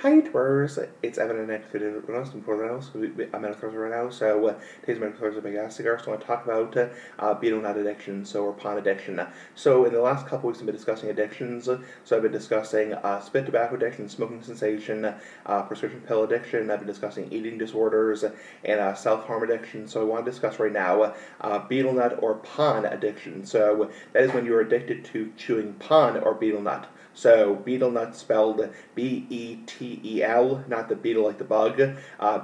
Hi, Twers. It's Evan and Nick today. We're not before the house. I'm at a right now. So today's medical Thursday big ass cigar. So I want to talk about betel nut addiction, or Paan addiction. So in the last couple weeks, I've been discussing addictions. So I've been discussing spit tobacco addiction, smoking cessation, prescription pill addiction. I've been discussing eating disorders and self-harm addiction. So I want to discuss right now betel nut or Paan addiction. So that is when you're addicted to chewing Paan or betel nut. So betel nut spelled B-E-T-E-L, not the beetle like the bug,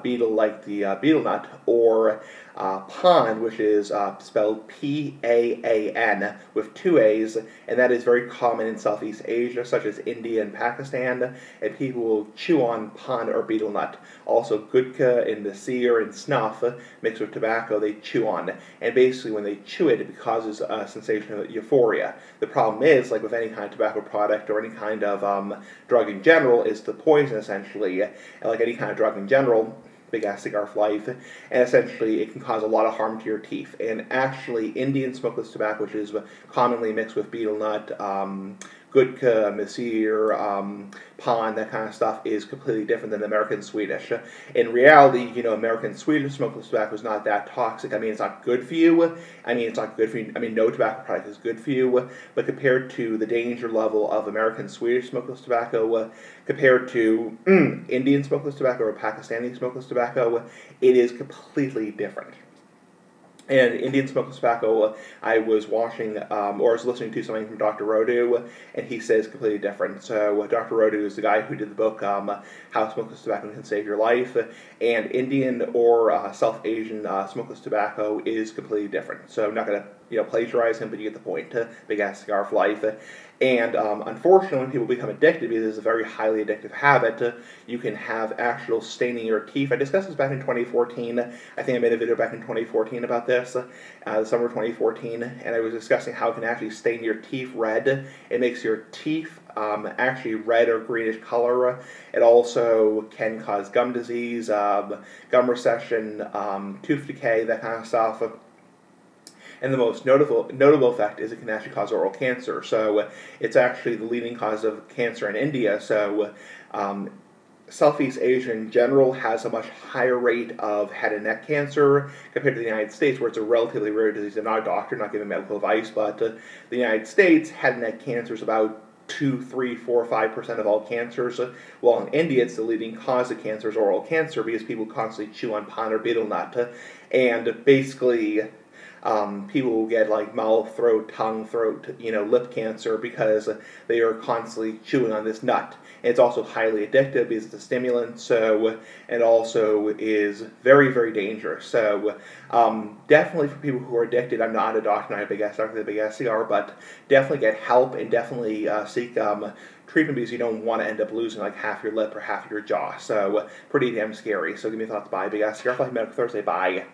beetle like the betel nut, or Paan, which is spelled P-A-A-N with two A's, and that is very common in Southeast Asia, such as India and Pakistan, and people will chew on Paan or betel nut. Also, gutka in the seer and snuff, mixed with tobacco, they chew on, and basically when they chew it, it causes a sensation of euphoria. The problem is, like with any kind of tobacco product or any kind of drug in general, is the poison essentially, and like any kind of drug in general, big ass cigar for life, and essentially it can cause a lot of harm to your teeth. And actually, Indian smokeless tobacco, which is commonly mixed with betel nut, gutka, mesir, Paan, that kind of stuff, is completely different than American Swedish. In reality, American Swedish smokeless tobacco is not that toxic. I mean, it's not good for you. I mean, it's not good for you. I mean, no tobacco product is good for you. But compared to the danger level of American Swedish smokeless tobacco, compared to Indian smokeless tobacco or Pakistani smokeless tobacco, it is completely different. And Indian smokeless tobacco, I was watching, or I was listening to something from Dr. Rodu, and he says completely different. So Dr. Rodu is the guy who did the book, How Smokeless Tobacco Can Save Your Life, and Indian or South Asian smokeless tobacco is completely different. So I'm not going to plagiarize him, but you get the point. Big ass cigar for life. And unfortunately, when people become addicted, because it's a very highly addictive habit, you can have actual staining your teeth. I discussed this back in 2014. I think I made a video back in 2014 about this, the summer of 2014, and I was discussing how it can actually stain your teeth red. It makes your teeth actually red or greenish color. It also can cause gum disease, gum recession, tooth decay, that kind of stuff. And the most notable effect is it can actually cause oral cancer. So it's actually the leading cause of cancer in India. So Southeast Asia in general has a much higher rate of head and neck cancer compared to the United States, where it's a relatively rare disease. I'm not a doctor, not giving medical advice, but the United States, head and neck cancer is about 2, 3, 4, 5% of all cancers. While in India, it's the leading cause of cancer is oral cancer because people constantly chew on Paan or betel nut, and basically people will get like mouth, throat, tongue, lip cancer because they are constantly chewing on this nut. And it's also highly addictive because it's a stimulant, so it also is very, very dangerous. So definitely for people who are addicted, I'm not a doctor, not a big ass doctor, a big ass cigar, but definitely get help and definitely seek treatment because you don't want to end up losing like half your lip or half your jaw. So pretty damn scary. So give me thoughts. Bye, big ass cigar. Medical Thursday. Bye.